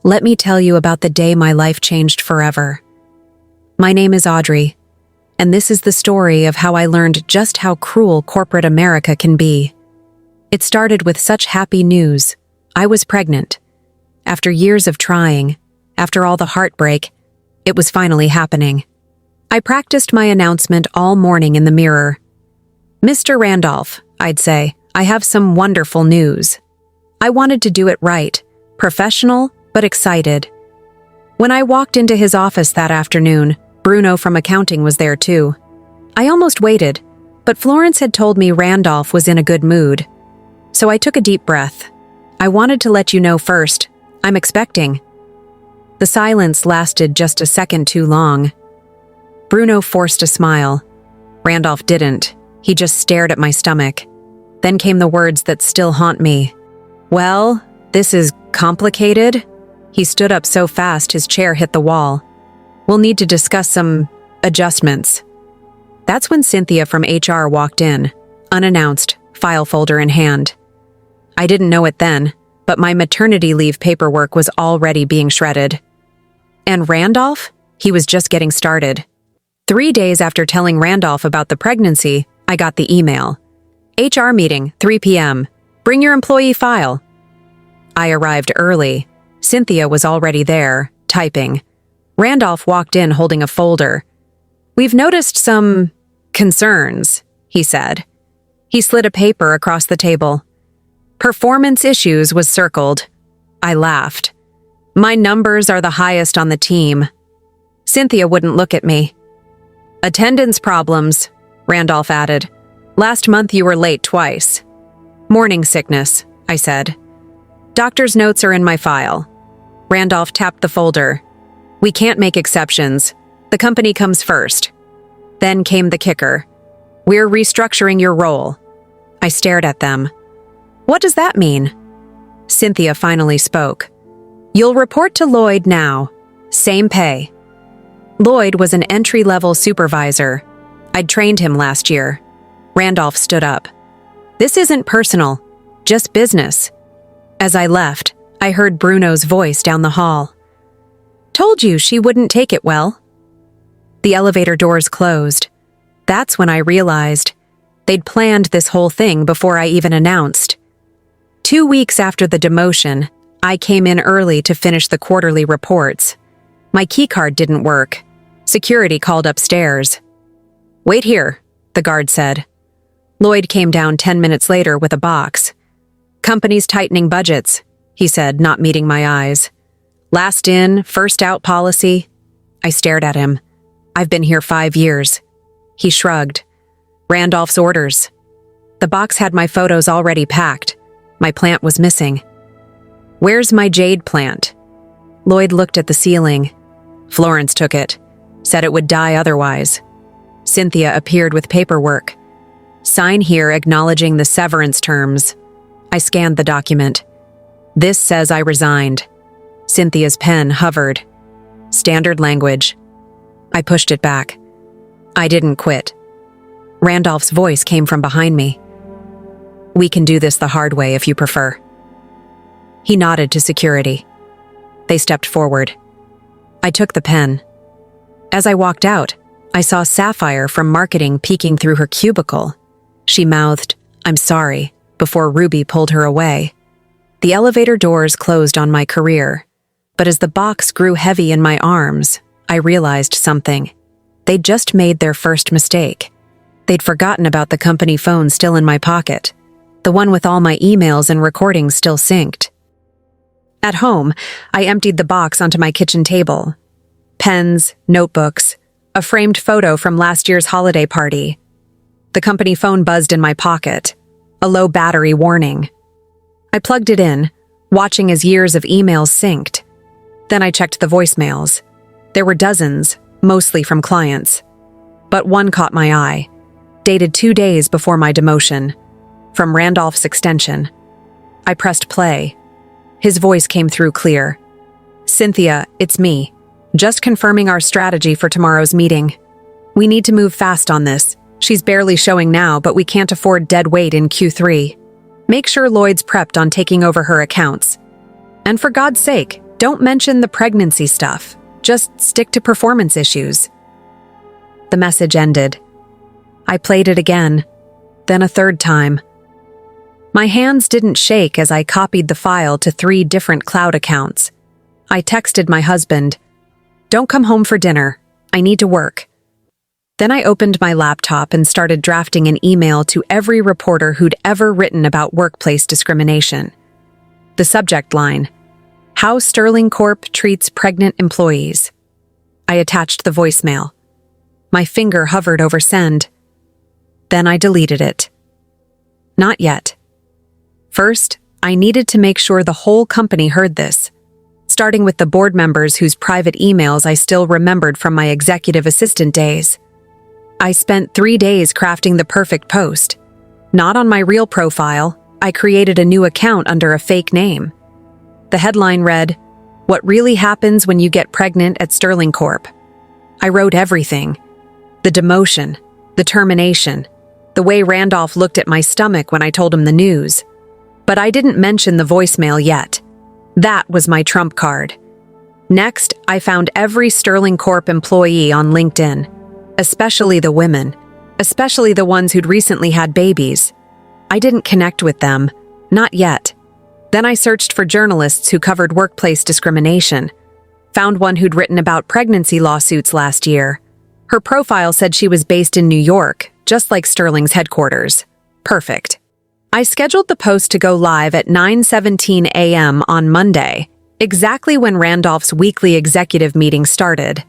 Let me tell you about the day my life changed forever. My name is Audrey, and this is the story of how I learned just how cruel corporate America can be. It started with such happy news. I was pregnant. After years of trying, after all the heartbreak, it was finally happening. I practiced my announcement all morning in the mirror. "Mr. Randolph," I'd say, "I have some wonderful news." I wanted to do it right, professional, but excited. When I walked into his office that afternoon, Bruno from accounting was there too. I almost waited, but Florence had told me Randolph was in a good mood. So I took a deep breath. "I wanted to let you know first. I'm expecting." The silence lasted just a second too long. Bruno forced a smile. Randolph didn't. He just stared at my stomach. Then came the words that still haunt me. "Well, this is complicated." He stood up so fast his chair hit the wall. "We'll need to discuss some adjustments." That's when Cynthia from HR walked in, unannounced, file folder in hand. I didn't know it then, but my maternity leave paperwork was already being shredded. And Randolph? He was just getting started. 3 days after telling Randolph about the pregnancy, I got the email. "HR meeting, 3 p.m. Bring your employee file." I arrived early. Cynthia was already there, typing. Randolph walked in holding a folder. "We've noticed some concerns," he said. He slid a paper across the table. "Performance issues" was circled. I laughed. "My numbers are the highest on the team." Cynthia wouldn't look at me. "Attendance problems," Randolph added. "Last month you were late twice." "Morning sickness," I said. "Doctor's notes are in my file." Randolph tapped the folder. "We can't make exceptions. The company comes first." Then came the kicker. "We're restructuring your role." I stared at them. "What does that mean?" Cynthia finally spoke. "You'll report to Lloyd now. Same pay." Lloyd was an entry-level supervisor. I'd trained him last year. Randolph stood up. "This isn't personal, just business." As I left, I heard Bruno's voice down the hall. "Told you she wouldn't take it well." The elevator doors closed. That's when I realized they'd planned this whole thing before I even announced. 2 weeks after the demotion, I came in early to finish the quarterly reports. My keycard didn't work. Security called upstairs. "Wait here," the guard said. Lloyd came down 10 minutes later with a box. "Company's tightening budgets," he said, not meeting my eyes. "Last in, first out policy." I stared at him. "I've been here 5 years." He shrugged. "Randolph's orders." The box had my photos already packed. My plant was missing. "Where's my jade plant?" Lloyd looked at the ceiling. "Florence took it. Said it would die otherwise." Cynthia appeared with paperwork. "Sign here acknowledging the severance terms." I scanned the document. "This says I resigned." Cynthia's pen hovered. "Standard language." I pushed it back. "I didn't quit." Randolph's voice came from behind me. "We can do this the hard way if you prefer." He nodded to security. They stepped forward. I took the pen. As I walked out, I saw Sapphire from marketing peeking through her cubicle. She mouthed, "I'm sorry," before Ruby pulled her away. The elevator doors closed on my career, but as the box grew heavy in my arms, I realized something. They'd just made their first mistake. They'd forgotten about the company phone still in my pocket, the one with all my emails and recordings still synced. At home, I emptied the box onto my kitchen table. Pens, notebooks, a framed photo from last year's holiday party. The company phone buzzed in my pocket, a low battery warning. I plugged it in, watching as years of emails synced. Then I checked the voicemails. There were dozens, mostly from clients. But one caught my eye, dated 2 days before my demotion, from Randolph's extension. I pressed play. His voice came through clear. "Cynthia, it's me. Just confirming our strategy for tomorrow's meeting. We need to move fast on this. She's barely showing now, but we can't afford dead weight in Q3. Make sure Lloyd's prepped on taking over her accounts. And for God's sake, Don't mention the pregnancy stuff. Just stick to performance issues. The message ended. I played it again, then a third time. My hands didn't shake as I copied the file to 3 different cloud accounts. I texted my husband, "Don't come home for dinner. I need to work." Then I opened my laptop and started drafting an email to every reporter who'd ever written about workplace discrimination. The subject line, "How Sterling Corp Treats Pregnant Employees." I attached the voicemail. My finger hovered over send. Then I deleted it. Not yet. First, I needed to make sure the whole company heard this, starting with the board members whose private emails I still remembered from my executive assistant days. I spent 3 days crafting the perfect post. Not on my real profile, I created a new account under a fake name. The headline read, "What really happens when you get pregnant at Sterling Corp." I wrote everything. The demotion, the termination, the way Randolph looked at my stomach when I told him the news. But I didn't mention the voicemail yet. That was my trump card. Next, I found every Sterling Corp employee on LinkedIn, especially the women, especially the ones who'd recently had babies. I didn't connect with them, not yet. Then I searched for journalists who covered workplace discrimination. Found one who'd written about pregnancy lawsuits last year. Her profile said she was based in New York, just like Sterling's headquarters. Perfect. I scheduled the post to go live at 9:17 a.m. on Monday, exactly when Randolph's weekly executive meeting started.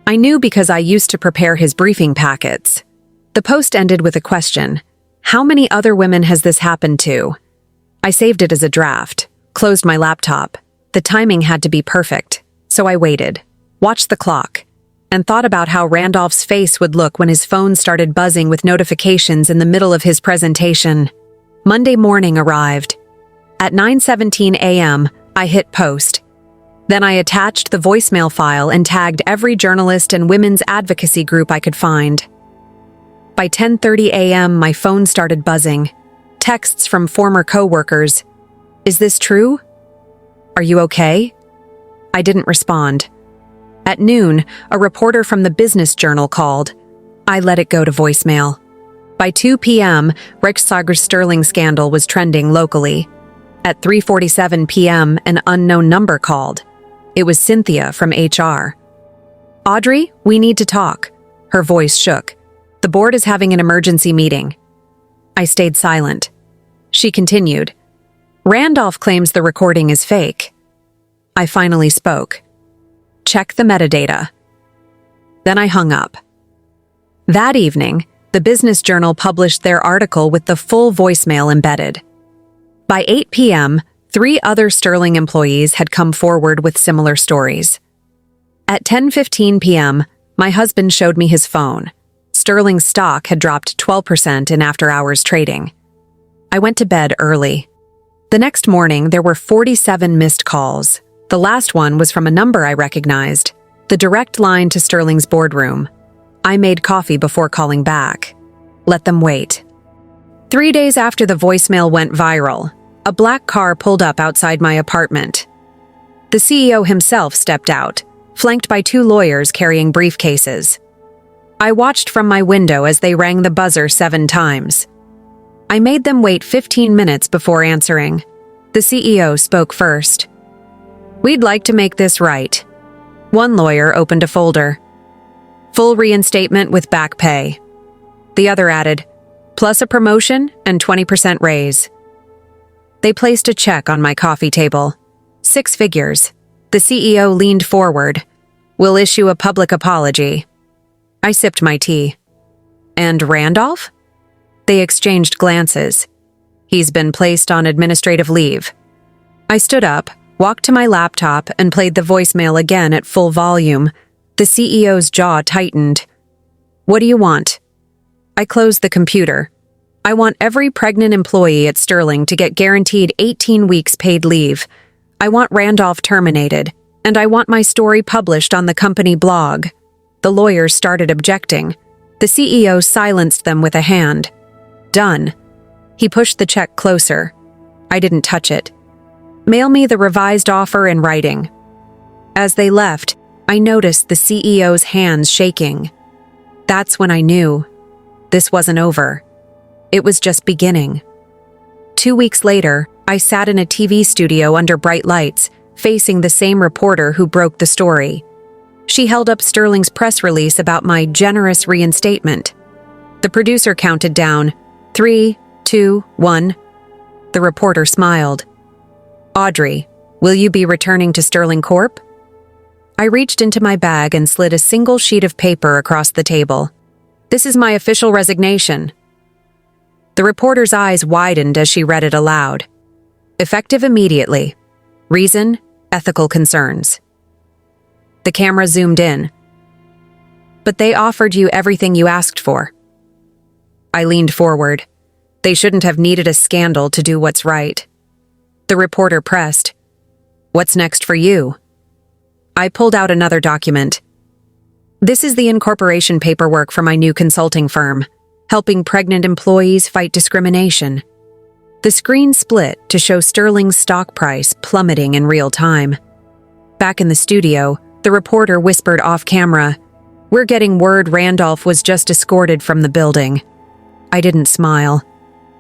I knew because I used to prepare his briefing packets. The post ended with a question. How many other women has this happened to? I saved it as a draft, closed my laptop. The timing had to be perfect, so I waited, watched the clock, and thought about how Randolph's face would look when his phone started buzzing with notifications in the middle of his presentation. Monday morning arrived. At 9:17 a.m., I hit post. Then I attached the voicemail file and tagged every journalist and women's advocacy group I could find. By 10:30 a.m., my phone started buzzing. Texts from former coworkers. "Is this true? Are you okay?" I didn't respond. At noon, a reporter from the Business Journal called. I let it go to voicemail. By 2 p.m., restructured Sterling scandal was trending locally. At 3:47 p.m., an unknown number called. It was Cynthia from HR. "Audrey, we need to talk." Her voice shook. "The board is having an emergency meeting." I stayed silent. She continued. "Randolph claims the recording is fake." I finally spoke. "Check the metadata." Then I hung up. That evening, the Business Journal published their article with the full voicemail embedded. By 8 p.m., 3 other Sterling employees had come forward with similar stories. At 10:15 p.m., my husband showed me his phone. Sterling's stock had dropped 12% in after-hours trading. I went to bed early. The next morning, there were 47 missed calls. The last one was from a number I recognized, the direct line to Sterling's boardroom. I made coffee before calling back. Let them wait. 3 days after the voicemail went viral, a black car pulled up outside my apartment. The CEO himself stepped out, flanked by 2 lawyers carrying briefcases. I watched from my window as they rang the buzzer 7 times. I made them wait 15 minutes before answering. The CEO spoke first. "We'd like to make this right." One lawyer opened a folder. "Full reinstatement with back pay." The other added, "Plus a promotion and 20% raise." They placed a check on my coffee table. 6 figures. The CEO leaned forward. "We'll issue a public apology." I sipped my tea. "And Randolph?" They exchanged glances. "He's been placed on administrative leave." I stood up, walked to my laptop, and played the voicemail again at full volume. The CEO's jaw tightened. "What do you want?" I closed the computer. "I want every pregnant employee at Sterling to get guaranteed 18 weeks paid leave. I want Randolph terminated, and I want my story published on the company blog." The lawyers started objecting. The CEO silenced them with a hand. "Done." He pushed the check closer. I didn't touch it. "Mail me the revised offer in writing. As they left, I noticed the CEO's hands shaking. That's when I knew this wasn't over. It was just beginning. 2 weeks later, I sat in a TV studio under bright lights, facing the same reporter who broke the story. She held up Sterling's press release about my generous reinstatement. The producer counted down, 3, 2, 1. The reporter smiled. Audrey, will you be returning to Sterling Corp? I reached into my bag and slid a single sheet of paper across the table. This is my official resignation. The reporter's eyes widened as she read it aloud. Effective immediately. Reason, ethical concerns. The camera zoomed in. But they offered you everything you asked for. I leaned forward. They shouldn't have needed a scandal to do what's right. The reporter pressed. What's next for you? I pulled out another document. This is the incorporation paperwork for my new consulting firm, helping pregnant employees fight discrimination. The screen split to show Sterling's stock price plummeting in real time. Back in the studio, the reporter whispered off camera, "We're getting word Randolph was just escorted from the building." I didn't smile,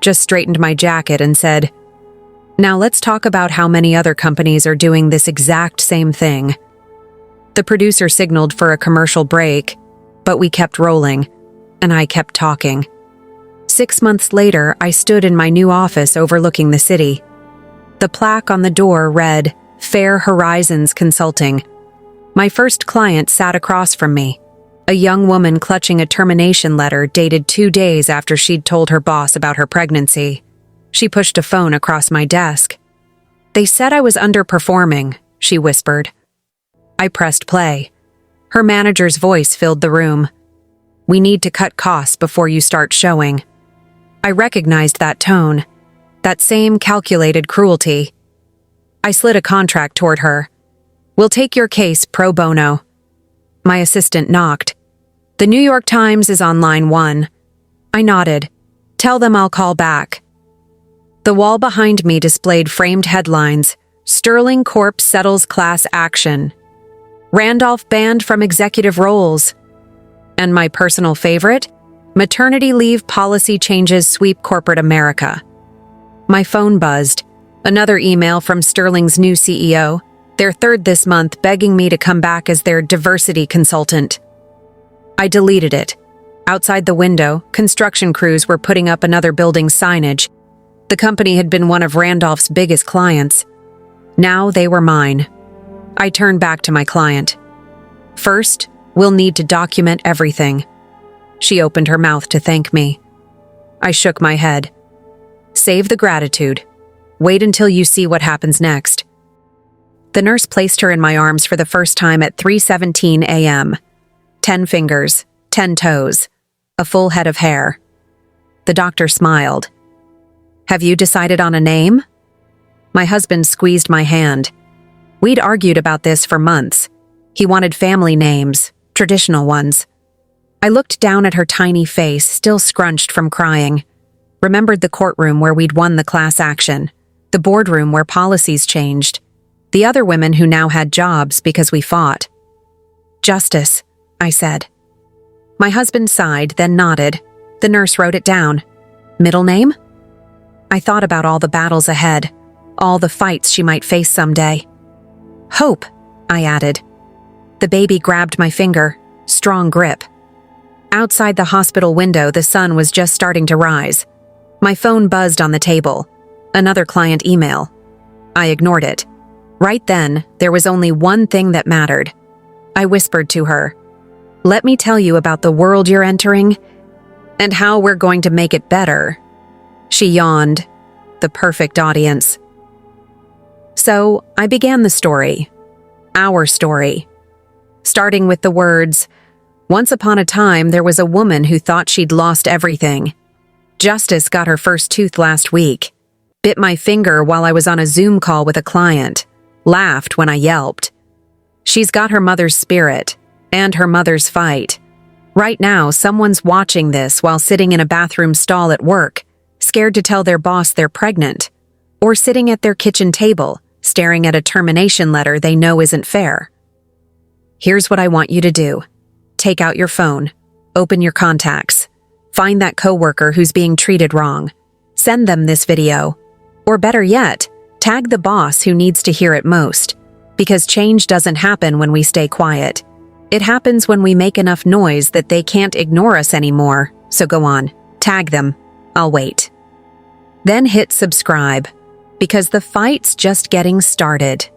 just straightened my jacket and said, "Now let's talk about how many other companies are doing this exact same thing." The producer signaled for a commercial break, but we kept rolling, and I kept talking. 6 months later, I stood in my new office overlooking the city. The plaque on the door read, Fair Horizons Consulting. My first client sat across from me, a young woman clutching a termination letter dated 2 days after she'd told her boss about her pregnancy. She pushed a phone across my desk. "They said I was underperforming," she whispered. I pressed play. Her manager's voice filled the room. "We need to cut costs before you start showing." I recognized that tone, that same calculated cruelty. I slid a contract toward her. "We'll take your case pro bono." My assistant knocked. "The New York Times is on line 1. I nodded. "Tell them I'll call back." The wall behind me displayed framed headlines. Sterling Corp settles class action. Randolph banned from executive roles. And my personal favorite, maternity leave policy changes sweep corporate America. My phone buzzed. Another email from Sterling's new CEO, their third this month, begging me to come back as their diversity consultant. I deleted it. Outside the window, construction crews were putting up another building's signage. The company had been one of Randolph's biggest clients. Now they were mine. I turned back to my client. "First, we'll need to document everything." She opened her mouth to thank me. I shook my head. "Save the gratitude. Wait until you see what happens next." The nurse placed her in my arms for the first time at 3:17 a.m. 10 fingers, 10 toes, a full head of hair. The doctor smiled. "Have you decided on a name?" My husband squeezed my hand. We'd argued about this for months. He wanted family names, traditional ones. I looked down at her tiny face, still scrunched from crying. Remembered the courtroom where we'd won the class action, the boardroom where policies changed, the other women who now had jobs because we fought. "Justice," I said. My husband sighed, then nodded. The nurse wrote it down. "Middle name?" I thought about all the battles ahead, all the fights she might face someday. "Hope," I added. The baby grabbed my finger, strong grip. Outside the hospital window, the sun was just starting to rise. My phone buzzed on the table. Another client email. I ignored it. Right then, there was only one thing that mattered. I whispered to her, "Let me tell you about the world you're entering and how we're going to make it better." She yawned. The perfect audience. So I began the story. Our story. Starting with the words, "Once upon a time, there was a woman who thought she'd lost everything. Justice got her first tooth last week. Bit my finger while I was on a Zoom call with a client. Laughed when I yelped. She's got her mother's spirit and her mother's fight. Right now, someone's watching this while sitting in a bathroom stall at work, scared to tell their boss they're pregnant, or sitting at their kitchen table, staring at a termination letter they know isn't fair. Here's what I want you to do. Take out your phone. Open your contacts. Find that coworker who's being treated wrong. Send them this video. Or better yet, tag the boss who needs to hear it most. Because change doesn't happen when we stay quiet. It happens when we make enough noise that they can't ignore us anymore. So go on, tag them. I'll wait. Then hit subscribe. Because the fight's just getting started.